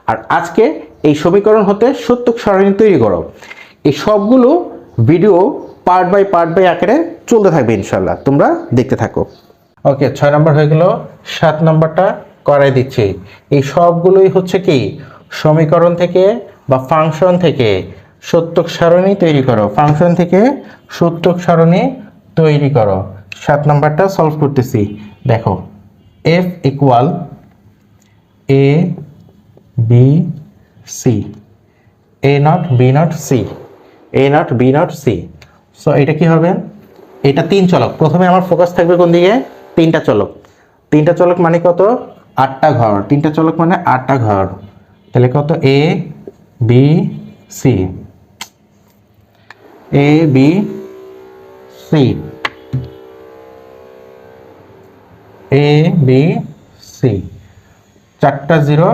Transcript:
আর আজকে এই সমীকরণ হতে সত্যক সারণী তৈরি করো। এই সবগুলো ভিডিও পার্ট বাই আকারে চলতে থাকবে ইনশাল্লাহ, তোমরা দেখতে থাকো। ওকে, 6 নম্বর হয়ে গেল, 7 নম্বরটা করাই দিচ্ছি। এই সবগুলোই হচ্ছে কি সমীকরণ থেকে বা ফাংশন থেকে সত্যক সারণী তৈরি করো, ফাংশন থেকে সত্যক সারণী তৈরি করো। 7 নম্বরটা সলভ করতেছি। দেখো, f equal a b c, a not b not c, a not b not c। So এটা কি হবে? এটা 3 চলক। প্রথমে আমার ফোকাস থাকবে কোন দিকে? 3টা চলক। 3টা চলক মানে কত? 8টা ঘর। 3টা চলক মানে 8টা ঘর। তাহলে কত? a b c, a b c, a b c, 4টা 0